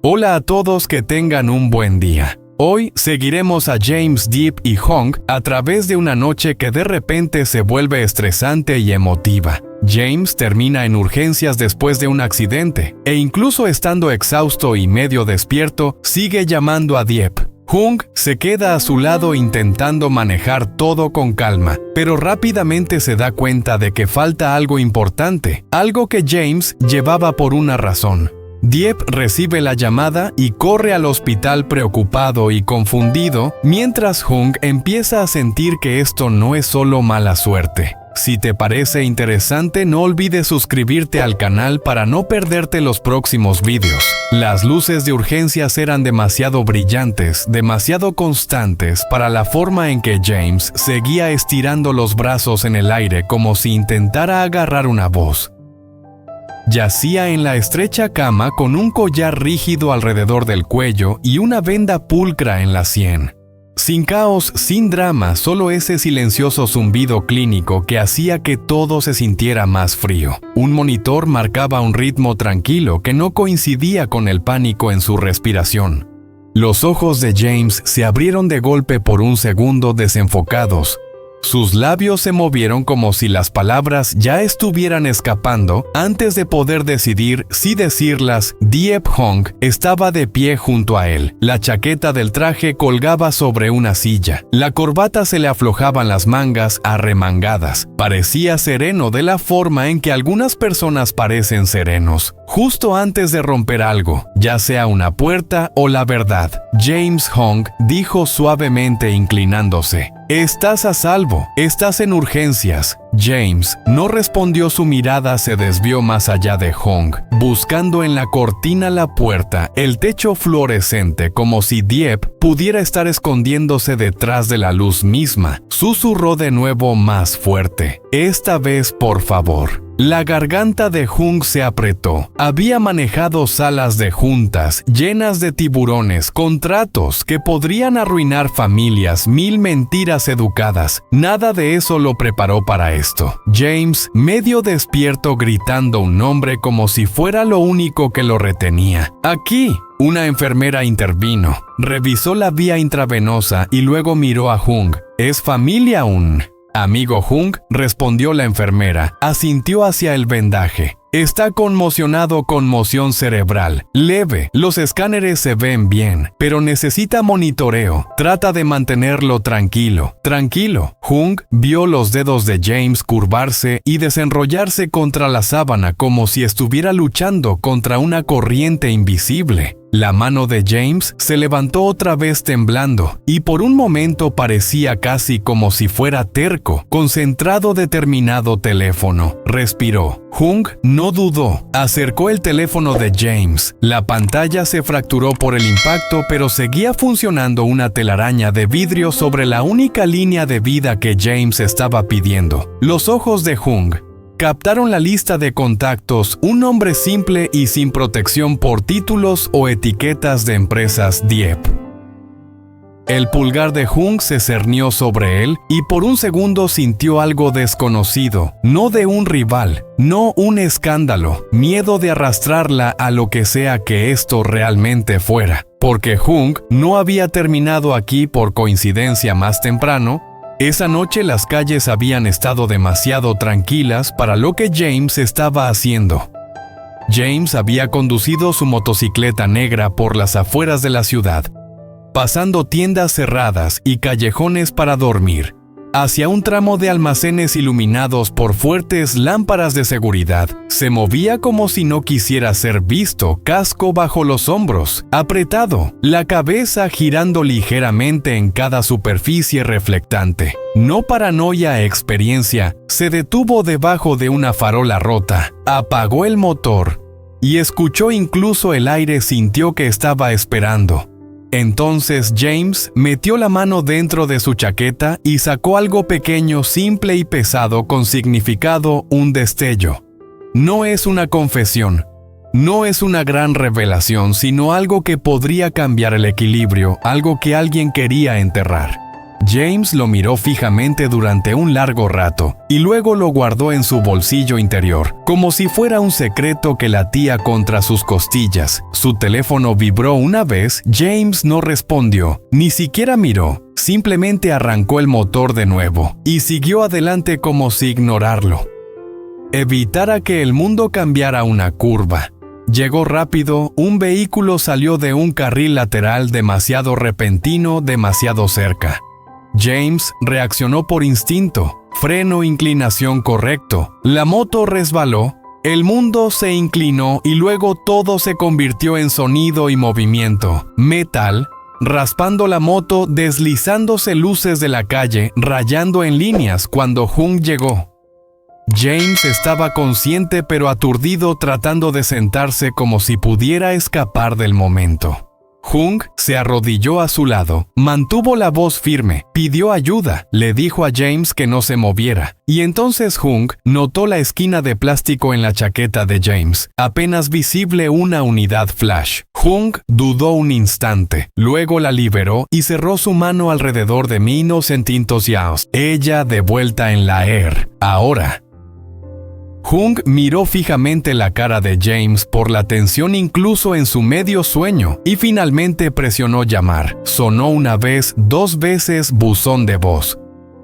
Hola a todos, que tengan un buen día. Hoy seguiremos a James, Deep y Hong a través de una noche que de repente se vuelve estresante y emotiva. James termina en urgencias después de un accidente, e incluso estando exhausto y medio despierto, sigue llamando a Deep. Hong se queda a su lado intentando manejar todo con calma, pero rápidamente se da cuenta de que falta algo importante, algo que James llevaba por una razón. Deep recibe la llamada y corre al hospital preocupado y confundido, mientras Hong empieza a sentir que esto no es solo mala suerte. Si te parece interesante, no olvides suscribirte al canal para no perderte los próximos vídeos. Las luces de urgencias eran demasiado brillantes, demasiado constantes para la forma en que James seguía estirando los brazos en el aire como si intentara agarrar una voz. Yacía en la estrecha cama con un collar rígido alrededor del cuello y una venda pulcra en la sien. Sin caos, sin drama, solo ese silencioso zumbido clínico que hacía que todo se sintiera más frío. Un monitor marcaba un ritmo tranquilo que no coincidía con el pánico en su respiración. Los ojos de James se abrieron de golpe por un segundo desenfocados. Sus labios se movieron como si las palabras ya estuvieran escapando antes de poder decidir si decirlas. Deep Hong estaba de pie junto a él. La chaqueta del traje colgaba sobre una silla. La corbata se le aflojaban las mangas arremangadas. Parecía sereno de la forma en que algunas personas parecen serenos, justo antes de romper algo, ya sea una puerta o la verdad. James Hong dijo suavemente inclinándose: «Estás a salvo, estás en urgencias». James no respondió, su mirada se desvió más allá de Hong, buscando en la cortina la puerta, el techo fluorescente, como si Deep pudiera estar escondiéndose detrás de la luz misma. Susurró de nuevo más fuerte: «Esta vez, por favor». La garganta de Hong se apretó. Había manejado salas de juntas llenas de tiburones, contratos que podrían arruinar familias, 1000 mentiras educadas. Nada de eso lo preparó para esto. James, medio despierto, gritando un nombre como si fuera lo único que lo retenía. «Aquí». Una enfermera intervino, revisó la vía intravenosa y luego miró a Hong. «¿Es familia aún?» «Amigo Hong», respondió la enfermera. Asintió hacia el vendaje. «Está conmocionado, conmoción cerebral leve. Los escáneres se ven bien, pero necesita monitoreo. Trata de mantenerlo tranquilo». «Tranquilo». Hong vio los dedos de James curvarse y desenrollarse contra la sábana como si estuviera luchando contra una corriente invisible. La mano de James se levantó otra vez temblando, y por un momento parecía casi como si fuera terco, concentrado, determinado. «Teléfono». Respiró. Hong no dudó. Acercó el teléfono de James. La pantalla se fracturó por el impacto, pero seguía funcionando una telaraña de vidrio sobre la única línea de vida que James estaba pidiendo. Los ojos de Hong captaron la lista de contactos, un nombre simple y sin protección por títulos o etiquetas de empresas. Deep. El pulgar de Hong se cernió sobre él y por un segundo sintió algo desconocido, no de un rival, no un escándalo, miedo de arrastrarla a lo que sea que esto realmente fuera, porque Hong no había terminado aquí por coincidencia más temprano. Esa noche las calles habían estado demasiado tranquilas para lo que James estaba haciendo. James había conducido su motocicleta negra por las afueras de la ciudad, pasando tiendas cerradas y callejones para dormir, hacia un tramo de almacenes iluminados por fuertes lámparas de seguridad. Se movía como si no quisiera ser visto, casco bajo los hombros, apretado, la cabeza girando ligeramente en cada superficie reflectante. No paranoia, experiencia. Se detuvo debajo de una farola rota, apagó el motor y escuchó incluso el aire. Sintió que estaba esperando. Entonces James metió la mano dentro de su chaqueta y sacó algo pequeño, simple y pesado con significado, un destello. No es una confesión, no es una gran revelación, sino algo que podría cambiar el equilibrio, algo que alguien quería enterrar. James lo miró fijamente durante un largo rato y luego lo guardó en su bolsillo interior, como si fuera un secreto que latía contra sus costillas. Su teléfono vibró una vez. James no respondió, ni siquiera miró. Simplemente arrancó el motor de nuevo y siguió adelante como si ignorarlo evitara que el mundo cambiara una curva. Llegó rápido. Un vehículo salió de un carril lateral demasiado repentino, demasiado cerca. James reaccionó por instinto. Freno, inclinación correcto. La moto resbaló. El mundo se inclinó y luego todo se convirtió en sonido y movimiento. Metal, raspando la moto, deslizándose luces de la calle, rayando en líneas cuando Hung llegó. James estaba consciente pero aturdido, tratando de sentarse como si pudiera escapar del momento. Hung se arrodilló a su lado, mantuvo la voz firme, pidió ayuda, le dijo a James que no se moviera, y entonces Hung notó la esquina de plástico en la chaqueta de James, apenas visible una unidad flash. Hung dudó un instante, luego la liberó y cerró su mano alrededor de mí. No sentí entusiasmo. Ella de vuelta en la Air. Ahora. Hung miró fijamente la cara de James por la tensión incluso en su medio sueño y finalmente presionó llamar. Sonó una vez, 2 veces, buzón de voz.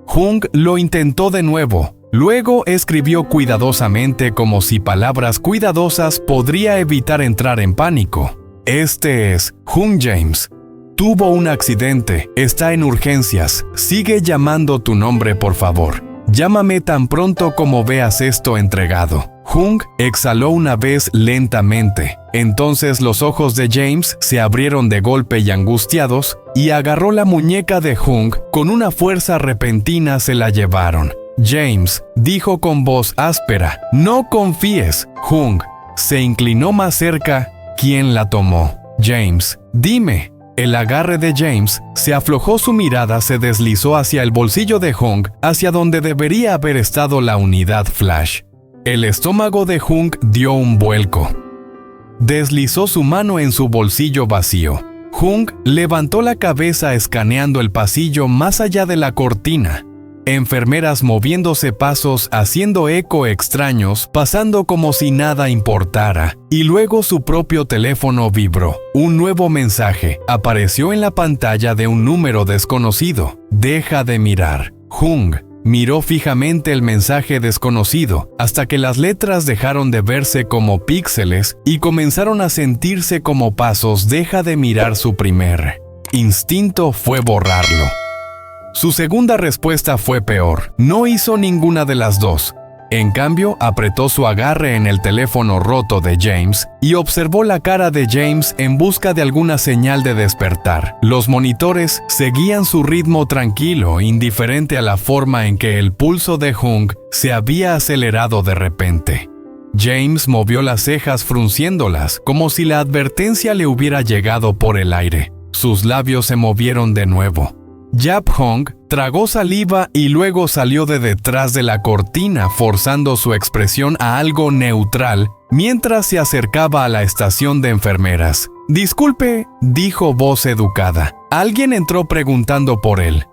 Hung lo intentó de nuevo. Luego escribió cuidadosamente como si palabras cuidadosas podría evitar entrar en pánico. Este es Hung James. Tuvo un accidente, está en urgencias. Sigue llamando tu nombre, por favor. Llámame tan pronto como veas esto entregado. Hung exhaló una vez lentamente. Entonces los ojos de James se abrieron de golpe y angustiados, y agarró la muñeca de Hung. Con una fuerza repentina se la llevaron. James dijo con voz áspera, «No confíes, Hung». Se inclinó más cerca. ¿Quién la tomó? James, dime. El agarre de James se aflojó, su mirada se deslizó hacia el bolsillo de Hung, hacia donde debería haber estado la unidad flash. El estómago de Hung dio un vuelco. Deslizó su mano en su bolsillo vacío. Hung levantó la cabeza escaneando el pasillo más allá de la cortina. Enfermeras moviéndose, pasos haciendo eco extraños, pasando como si nada importara. Y luego su propio teléfono vibró. Un nuevo mensaje apareció en la pantalla de un número desconocido. Deja de mirar. Hung miró fijamente el mensaje desconocido hasta que las letras dejaron de verse como píxeles y comenzaron a sentirse como pasos. Deja de mirar. Su primer instinto fue borrarlo. Su segunda respuesta fue peor. No hizo ninguna de las dos. En cambio, apretó su agarre en el teléfono roto de James y observó la cara de James en busca de alguna señal de despertar. Los monitores seguían su ritmo tranquilo, indiferente a la forma en que el pulso de Hung se había acelerado de repente. James movió las cejas frunciéndolas, como si la advertencia le hubiera llegado por el aire. Sus labios se movieron de nuevo. Yap Hung tragó saliva y luego salió de detrás de la cortina, forzando su expresión a algo neutral mientras se acercaba a la estación de enfermeras. «Disculpe», dijo voz educada. Alguien entró preguntando por él.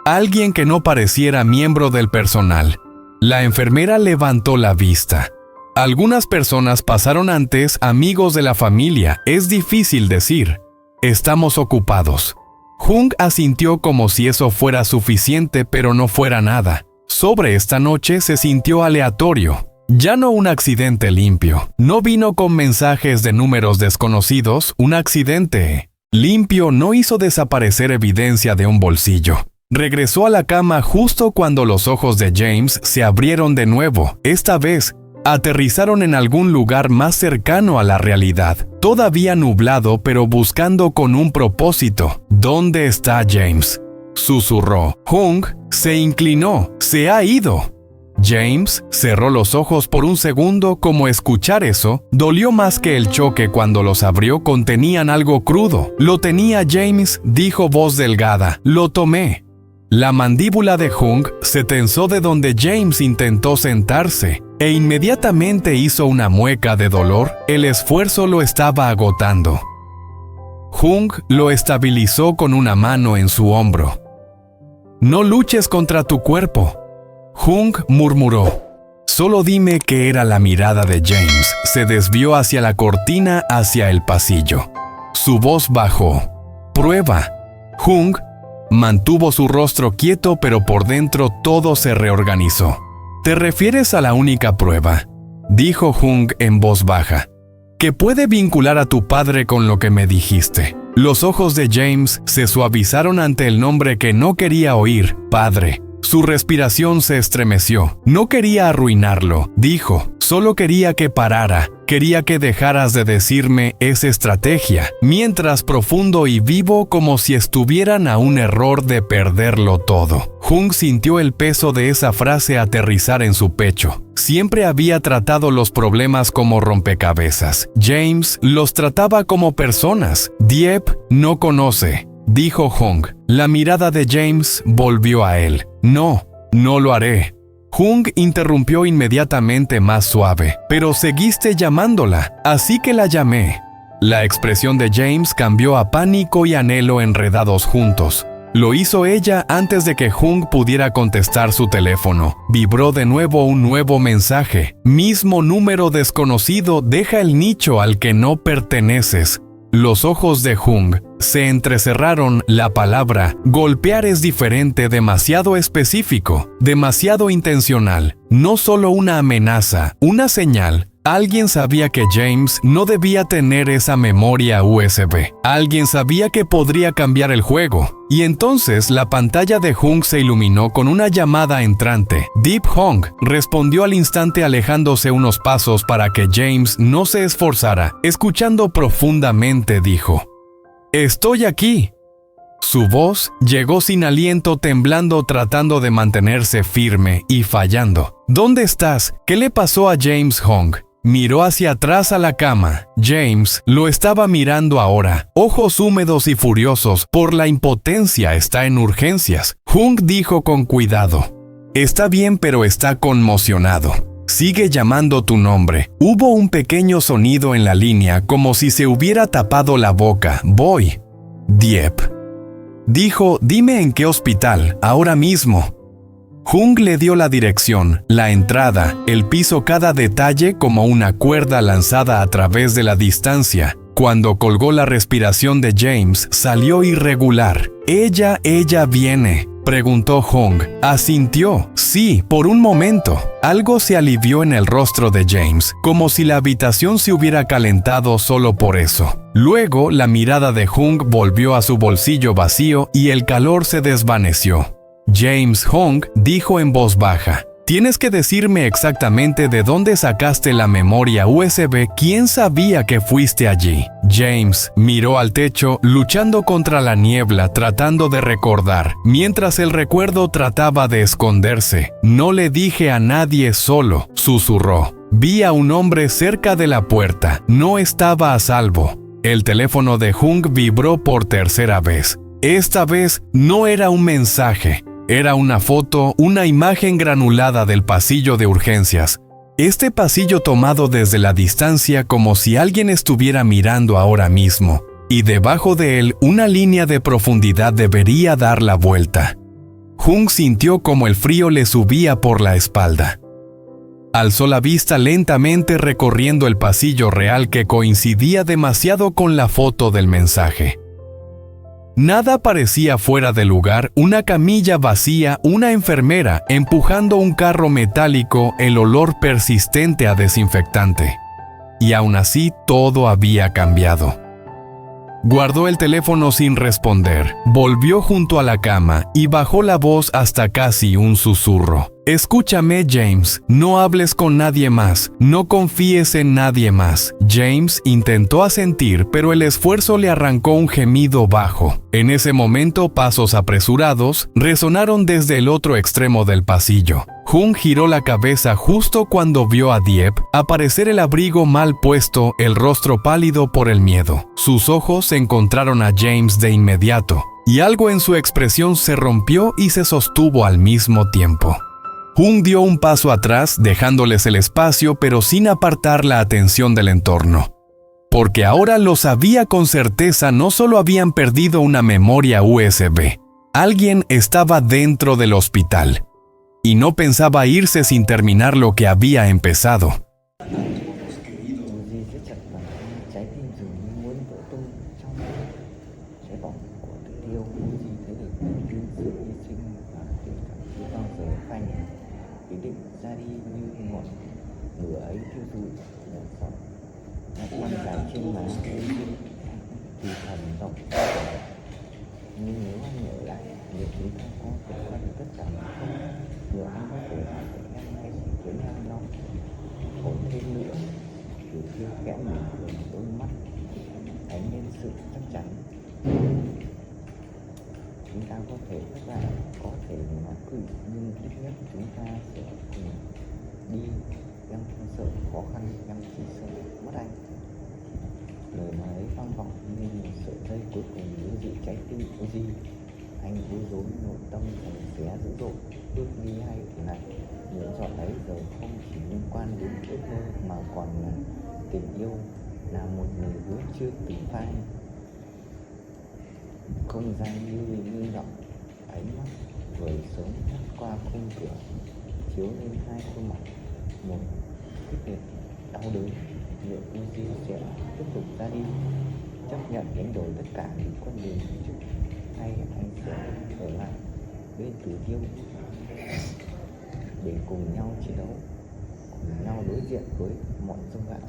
Alguien que no pareciera miembro del personal. La enfermera levantó la vista. Algunas personas pasaron antes, amigos de la familia. Es difícil decir. «Estamos ocupados». Hung asintió como si eso fuera suficiente, pero no fuera nada. Sobre esta noche se sintió aleatorio. Ya no un accidente limpio. No vino con mensajes de números desconocidos. Un accidente limpio no hizo desaparecer evidencia de un bolsillo. Regresó a la cama justo cuando los ojos de James se abrieron de nuevo. Esta vez, aterrizaron en algún lugar más cercano a la realidad, todavía nublado pero buscando con un propósito. ¿Dónde está James?, susurró. Hung se inclinó. Se ha ido. James cerró los ojos por un segundo. Como escuchar eso dolió más que el choque cuando los abrió. Contenían algo crudo. «Lo tenía, James», dijo voz delgada. «Lo tomé». La mandíbula de Hung se tensó de donde James intentó sentarse e inmediatamente hizo una mueca de dolor. El esfuerzo lo estaba agotando. Hung lo estabilizó con una mano en su hombro. No luches contra tu cuerpo. Jung murmuró. Solo dime qué era la mirada de James. Se desvió hacia la cortina, hacia el pasillo. Su voz bajó. Prueba. Jung mantuvo su rostro quieto, pero por dentro todo se reorganizó. ¿Te refieres a la única prueba?, dijo Jung en voz baja, que puede vincular a tu padre con lo que me dijiste. Los ojos de James se suavizaron ante el nombre que no quería oír, padre. Su respiración se estremeció. No quería arruinarlo, dijo. Solo quería que parara. Quería que dejaras de decirme esa estrategia, mientras profundo y vivo como si estuvieran a un error de perderlo todo. Jung sintió el peso de esa frase aterrizar en su pecho. Siempre había tratado los problemas como rompecabezas. James los trataba como personas. Dieppe no conoce, dijo Jung. La mirada de James volvió a él. No lo haré. Jung interrumpió inmediatamente más suave. Pero seguiste llamándola, así que la llamé. La expresión de James cambió a pánico y anhelo enredados juntos. Lo hizo ella antes de que Jung pudiera contestar su teléfono. Vibró de nuevo un nuevo mensaje. Mismo número desconocido, deja el nicho al que no perteneces. Los ojos de Jung se entrecerraron. La palabra golpear es diferente, demasiado específico, demasiado intencional. No solo una amenaza, una señal. Alguien sabía que James no debía tener esa memoria USB. Alguien sabía que podría cambiar el juego. Y entonces la pantalla de Jung se iluminó con una llamada entrante. Deep Hong respondió al instante, alejándose unos pasos para que James no se esforzara. Escuchando profundamente, dijo: «Estoy aquí». Su voz llegó sin aliento, temblando, tratando de mantenerse firme y fallando. «¿Dónde estás? ¿Qué le pasó a James Hong?». Miró hacia atrás a la cama. James lo estaba mirando ahora, ojos húmedos y furiosos por la impotencia. «Está en urgencias», Jung dijo con cuidado. «Está bien, pero está conmocionado. Sigue llamando tu nombre». Hubo un pequeño sonido en la línea, como si se hubiera tapado la boca. «Voy». «Dieppe», dijo. «Dime en qué hospital, ahora mismo». Jung le dio la dirección, la entrada, el piso, cada detalle como una cuerda lanzada a través de la distancia. Cuando colgó, la respiración de James salió irregular. «¿Ella viene?», preguntó Jung. Asintió. «Sí, por un momento». Algo se alivió en el rostro de James, como si la habitación se hubiera calentado solo por eso. Luego, la mirada de Jung volvió a su bolsillo vacío y el calor se desvaneció. James Hong dijo en voz baja: «Tienes que decirme exactamente de dónde sacaste la memoria USB. ¿Quién sabía que fuiste allí?». James miró al techo, luchando contra la niebla, tratando de recordar, mientras el recuerdo trataba de esconderse. «No le dije a nadie, solo», susurró. «Vi a un hombre cerca de la puerta. No estaba a salvo». El teléfono de Jung vibró por tercera vez. Esta vez no era un mensaje. Era una foto, una imagen granulada del pasillo de urgencias. Este pasillo tomado desde la distancia, como si alguien estuviera mirando ahora mismo. Y debajo de él, una línea de profundidad debería dar la vuelta. Jung sintió como el frío le subía por la espalda. Alzó la vista lentamente, recorriendo el pasillo real que coincidía demasiado con la foto del mensaje. Nada parecía fuera de lugar: una camilla vacía, una enfermera empujando un carro metálico, el olor persistente a desinfectante. Y aún así, todo había cambiado. Guardó el teléfono sin responder, volvió junto a la cama y bajó la voz hasta casi un susurro. «Escúchame, James, no hables con nadie más, no confíes en nadie más». James intentó asentir, pero el esfuerzo le arrancó un gemido bajo. En ese momento, pasos apresurados resonaron desde el otro extremo del pasillo. Jung giró la cabeza justo cuando vio a Dieppe aparecer, el abrigo mal puesto, el rostro pálido por el miedo. Sus ojos encontraron a James de inmediato, y algo en su expresión se rompió y se sostuvo al mismo tiempo. Jung dio un paso atrás, dejándoles el espacio, pero sin apartar la atención del entorno. Porque ahora lo sabía con certeza: no solo habían perdido una memoria USB, Alguien estaba dentro del hospital y no pensaba irse sin terminar lo que había empezado. Uzi siết chặt bàn tay, trái tim dường như muốn vỡ tung trong cháy bỏng của Tử Tiêu. Uzi thấy được niềm tin, sự hy sinh và tình cảm chưa bao giờ phai nhạt. Ý định ra đi như ngọn lửa ấy thiêu rụi dần dần. Nét băng dài trên má Uzi thì thầm giọng nhưng nếu anh ở lại, liệu chúng ta có thể qua được tất cả hay không? Liệu anh có thể làm để em hay chỉ khiến em nó khổ thêm nữa? Tử Tiêu khẽ mỉm cười, đôi mắt ánh lên sự chắc chắn. Chúng ta có thể thất bại, có thể ngã quỵ, nhưng ít nhất chúng ta sẽ cùng đi. Em không sợ khó khăn, em chỉ sợ mất anh. Lời nói ấy vang vọng như một sợi dây cuối cùng níu giữ trái tim Uzi. Anh bối rối, nội tâm thầm xé dữ dội. Ước ly hay ở lại, lựa chọn ấy giờ không chỉ liên quan đến ước mơ mà còn là tình yêu, là một lời hứa chưa từng phai. Không gian như động, ánh mắt vừa sớm hắt qua khung cửa, chiếu lên hai khuôn mặt, một quyết liệt đau đớn. Liệu Uzi sẽ tiếp tục ra đi, chấp nhận đánh đổi tất cả những con đường trước, hay anh sẽ ở lại bên Tử Tiêu để cùng nhau chiến đấu, cùng nhau đối diện với mọi dông bão?